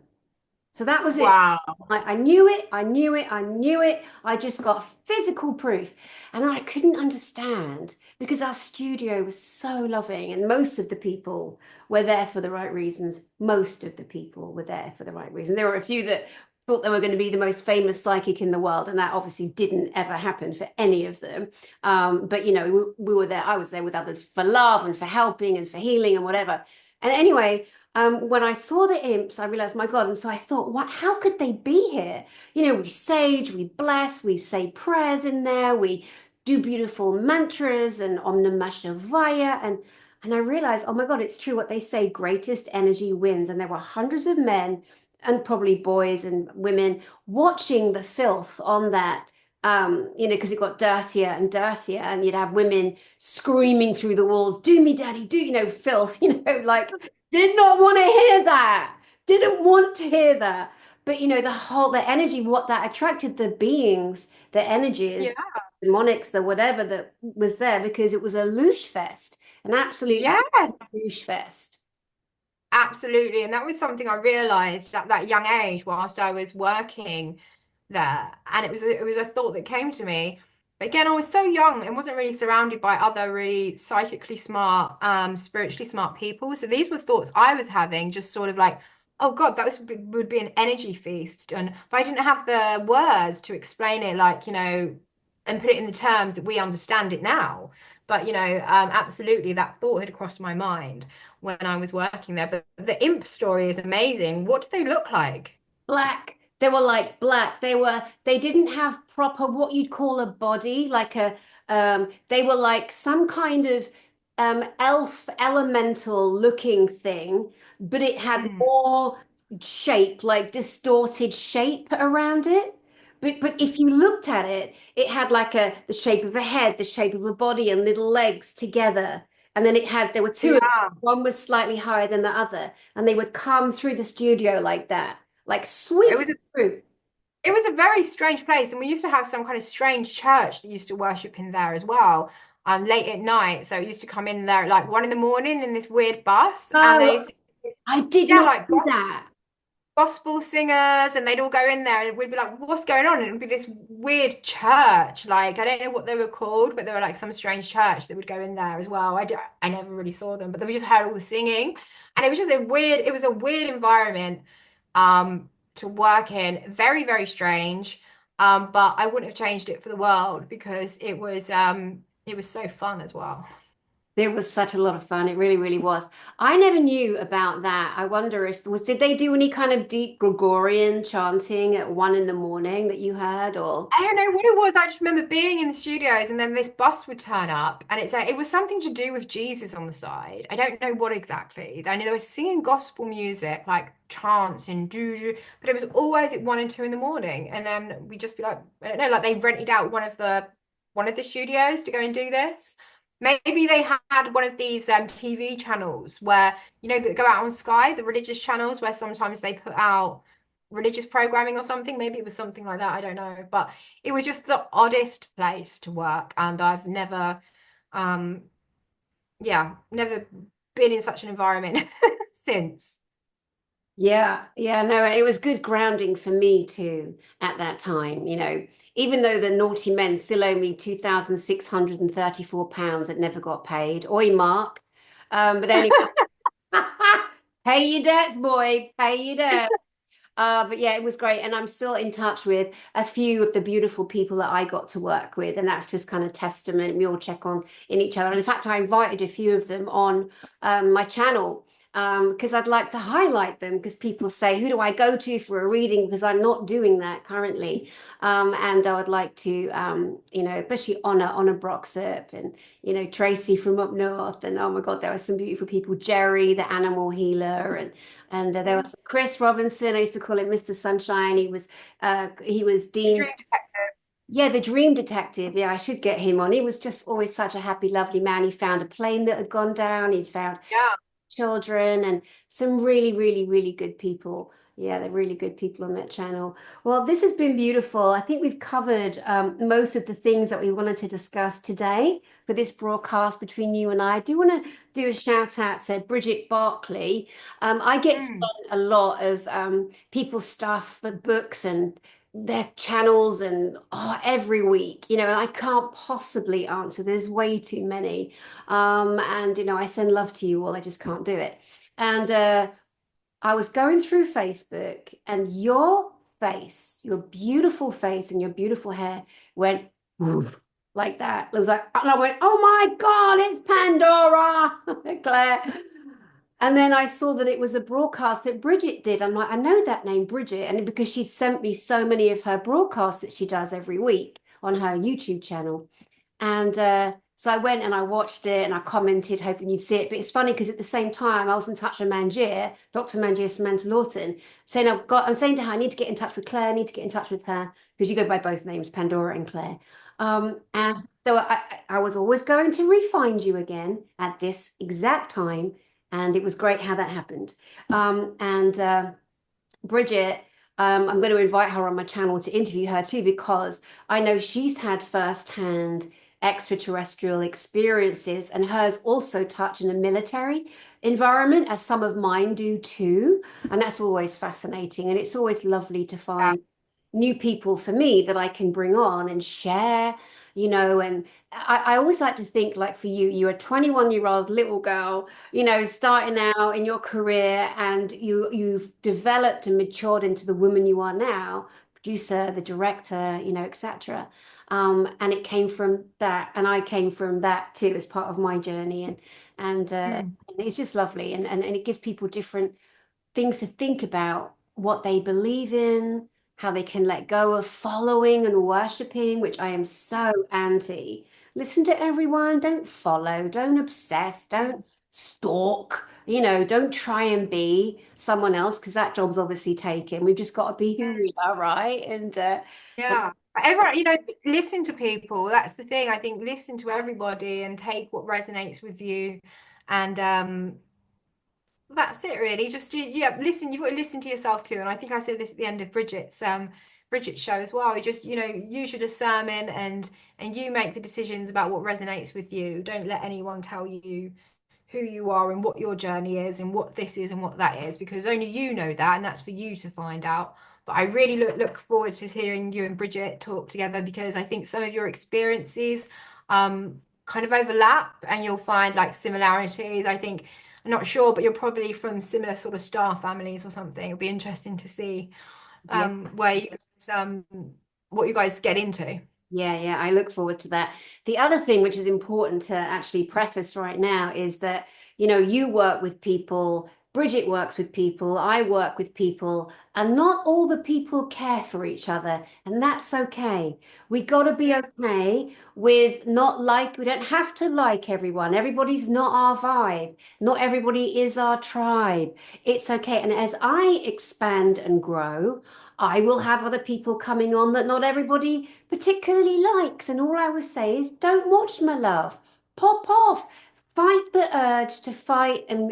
So that was it. Wow. I knew it, I knew it, I knew it. I just got physical proof. And I couldn't understand because our studio was so loving, and most of the people were there for the right reasons. Most of the people were there for the right reason. There were a few that thought they were going to be the most famous psychic in the world, and that obviously didn't ever happen for any of them. But you know, we were there, I was there with others for love and for helping and for healing and whatever. And anyway, when I saw the imps, I realized, my God. And so I thought, what, how could they be here? You know, we sage, we bless, we say prayers in there, we do beautiful mantras and Om Namah Shivaya. And I realized, oh my God, it's true what they say, greatest energy wins. And there were hundreds of men and probably boys and women watching the filth on that. You know, because it got dirtier and dirtier, and you'd have women screaming through the walls, do me, daddy, do, you know, filth, you know, like did not want to hear that. Didn't want to hear that. But you know, the energy, what that attracted the beings, the Yeah. energies, the demonics, the whatever that was there, because it was a loosh fest, an absolute Yeah. loosh fest. Absolutely. And that was something I realized at that young age whilst I was working there. And it was a thought that came to me. But again, I was so young and wasn't really surrounded by other really psychically smart, spiritually smart people. So these were thoughts I was having, just sort of like, oh God, would be an energy feast. And but I didn't have the words to explain it, like, and put it in the terms that we understand it now. But absolutely that thought had crossed my mind when I was working there. But the imp story is amazing. What did they look like? Black. They were like black. They didn't have proper what you'd call a body, like they were like some kind of elf elemental looking thing, but it had Mm. more shape, like distorted shape around it. But if you looked at it, it had like the shape of a head, the shape of a body, and little legs together. And then there were two of them. Yeah. One was slightly higher than the other, and they would come through the studio like that, like It sweep was a through. it was a very strange place, and we used to have some kind of strange church that used to worship in there as well, late at night. So it used to come in there at like 1 in the morning in this weird bus, and they Oh, used to, I did yeah, not like do that. gospel singers, and they'd all go in there and we'd be like, what's going on? And it would be this weird church. Like, I don't know what they were called, but they were like some strange church that would go in there as well. I never really saw them, but then we just heard all the singing. And it was a weird environment to work in. Very, very strange. But I wouldn't have changed it for the world because it was so fun as well. It was such a lot of fun. It really, really was. I never knew about that. I wonder if did they do any kind of deep Gregorian chanting at 1 in the morning that you heard, or I don't know what it was. I just remember being in the studios and then this bus would turn up and it was something to do with Jesus on the side. I don't know what exactly. I know they were singing gospel music, like chants and doo-doo, but it was always at 1 and 2 in the morning. And then we'd just be like, I don't know, like they rented out one of the studios to go and do this. Maybe they had one of these TV channels where, that go out on Sky, the religious channels where sometimes they put out religious programming or something. Maybe it was something like that. I don't know. But it was just the oddest place to work. And I've never, um, yeah, never been in such an environment since. yeah, yeah, no, it was good grounding for me too at that time, you know, even though the naughty men still owe me £2,634 that never got paid. Oi, Mark. But anyway, pay your debts, boy, pay your debts. But yeah, it was great. And I'm still in touch with a few of the beautiful people that I got to work with. And that's just kind of testament. We all check on in each other. And in fact, I invited a few of them on my channel because I'd like to highlight them because people say, who do I go to for a reading? Because I'm not doing that currently. And I would like to, especially Honor Broxup and, Tracy from up north. And oh my God, there were some beautiful people. Jerry, the animal healer, and there was Chris Robinson. I used to call him Mr. Sunshine. He was deemed, Dream detective. yeah, the dream detective. Yeah, I should get him on. He was just always such a happy, lovely man. He found a plane that had gone down. He's found Yeah. children and some really, really, really good people. Yeah, they're really good people on that channel. Well, this has been beautiful. I think we've covered most of the things that we wanted to discuss today for this broadcast between you and I. I do want to do a shout out to Bridget Barkley. I get sent Mm, a lot of people's stuff, the books and their channels and every week, and I can't possibly answer. There's way too many. And, I send love to you all. I just can't do it. And I was going through Facebook and your face, your beautiful face and your beautiful hair went woof, like that. It was like, and I went, oh my God, it's Pandora, Claire. And then I saw that it was a broadcast that Bridget did. I'm like, I know that name, Bridget. And because she sent me so many of her broadcasts that she does every week on her YouTube channel. And so I went and I watched it and I commented, hoping you'd see it. But it's funny because at the same time, I was in touch with Manjir, Dr. Manjir Samantha Lawton, saying I'm saying to her, I need to get in touch with Claire, I need to get in touch with her because you go by both names, Pandora and Claire. And so I was always going to re-find you again at this exact time. And it was great how that happened. And Bridget, I'm going to invite her on my channel to interview her too, because I know she's had firsthand extraterrestrial experiences, and hers also touch in a military environment, as some of mine do too. And that's always fascinating. And it's always lovely to yeah. find new people for me that I can bring on and share, and I always like to think like for you, you're a 21-year-old little girl, starting out in your career, and you've developed and matured into the woman you are now, producer, the director, etc. And it came from that, and I came from that too as part of my journey, Mm, and it's just lovely, and it gives people different things to think about, what they believe in, how they can let go of following and worshiping, which I am so anti. Listen to everyone, don't follow, don't obsess, don't stalk, don't try and be someone else because that job's obviously taken. We've just got to be who we are, right? And yeah. Everyone, listen to people. That's the thing. I think listen to everybody and take what resonates with you. And that's it really. Just yeah, listen, you've got to listen to yourself too. And I think I said this at the end of Bridget's show as well. You just, use your discernment and you make the decisions about what resonates with you. Don't let anyone tell you who you are and what your journey is and what this is and what that is, because only you know that, and that's for you to find out. But I really look forward to hearing you and Bridget talk together, because I think some of your experiences kind of overlap and you'll find like similarities. I think I'm not sure, but you're probably from similar sort of star families or something. It'll be interesting to see yeah. where you guys, what you guys get into. Yeah, yeah, I look forward to that. The other thing which is important to actually preface right now is that, you work with people, Bridget works with people, I work with people, and not all the people care for each other, and that's okay. We got to be okay with not like, we don't have to like everyone. Everybody's not our vibe. Not everybody is our tribe. It's okay. And as I expand and grow, I will have other people coming on that not everybody particularly likes. And all I would say is, don't watch, my love. Pop off. Fight the urge to fight and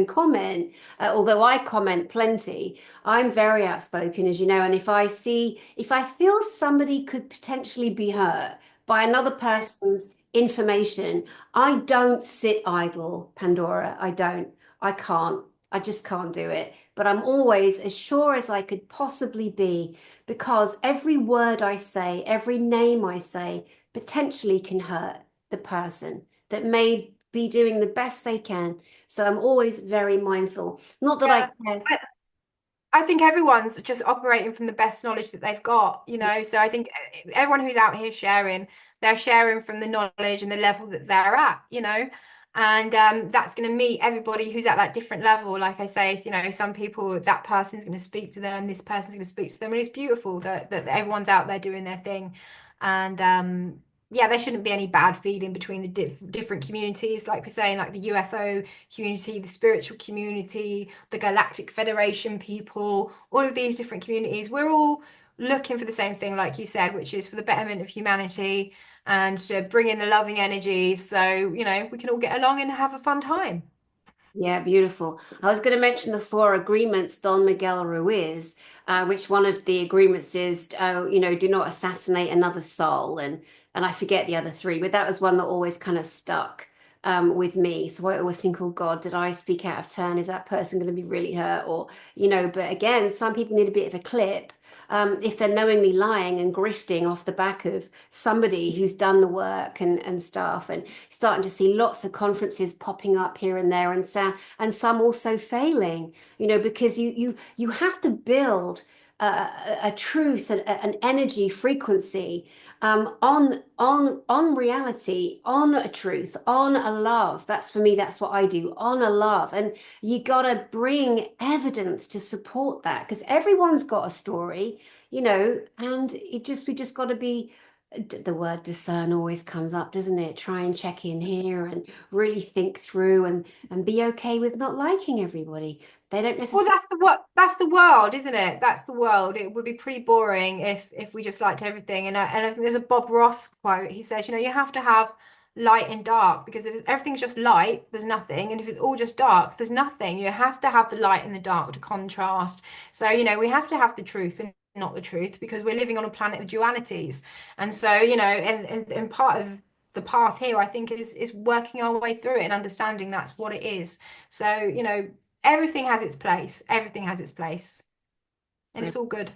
comment. Although I comment plenty, I'm very outspoken, as you know. And if I feel somebody could potentially be hurt by another person's information, I don't sit idle, Pandora. I don't. I can't. I just can't do it. But I'm always as sure as I could possibly be, because every word I say, every name I say, potentially can hurt the person that may be doing the best they can. So I'm always very mindful. Not that I Yeah. care. I think everyone's just operating from the best knowledge that they've got, So I think everyone who's out here sharing, they're sharing from the knowledge and the level that they're at. And that's going to meet everybody who's at that different level. Like I say, some people, that person's going to speak to them, this person's going to speak to them, and it's beautiful that everyone's out there doing their thing. And yeah, there shouldn't be any bad feeling between the different communities, like we're saying, like the UFO community, the spiritual community, the Galactic Federation people, all of these different communities. We're all looking for the same thing, like you said, which is for the betterment of humanity and to bring in the loving energies so, we can all get along and have a fun time. Yeah, beautiful. I was going to mention the four agreements, Don Miguel Ruiz, which one of the agreements is, do not assassinate another soul, and I forget the other three, but that was one that always kind of stuck with me. So I always think, oh God, did I speak out of turn? Is that person going to be really hurt? Or, but again, some people need a bit of a clip. If they're knowingly lying and grifting off the back of somebody who's done the work and stuff, and starting to see lots of conferences popping up here and there, and some also failing, because you have to build a truth and an energy frequency on reality, on a truth, on a love. That's for me, that's what I do, on a love. And you gotta bring evidence to support that because everyone's got a story, and we just gotta be the word discern always comes up, doesn't it? Try and check in here and really think through and be okay with not liking everybody. They don't Well, necessarily. that's the world, isn't it? That's the world. It would be pretty boring if we just liked everything. And I think there's a Bob Ross quote. He says, you have to have light and dark because if everything's just light, there's nothing, and if it's all just dark, there's nothing. You have to have the light and the dark to contrast. So, we have to have the truth and not the truth because we're living on a planet of dualities. And so, and part of the path here, I think, is working our way through it and understanding that's what it is. So, everything has its place. Everything has its place. And it's all good.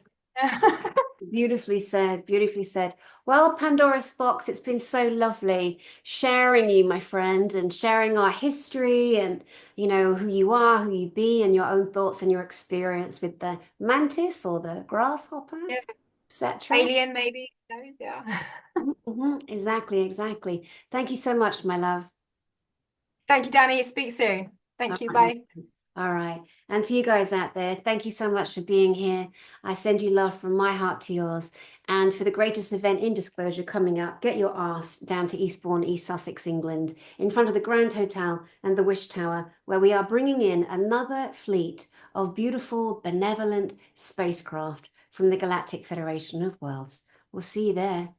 Beautifully said, beautifully said. Well, Pandora Spocks, it's been so lovely sharing you, my friend, and sharing our history and, who you are, who you be, and your own thoughts and your experience with the mantis or the grasshopper, Yeah. etc. Alien, maybe. Who knows? Yeah. Exactly, exactly. Thank you so much, my love. Thank you, Danny. Speak soon. All Thank you. right. Bye. All right. And to you guys out there, thank you so much for being here. I send you love from my heart to yours. And for the greatest event in Disclosure coming up, get your ass down to Eastbourne, East Sussex, England, in front of the Grand Hotel and the Wish Tower, where we are bringing in another fleet of beautiful, benevolent spacecraft from the Galactic Federation of Worlds. We'll see you there.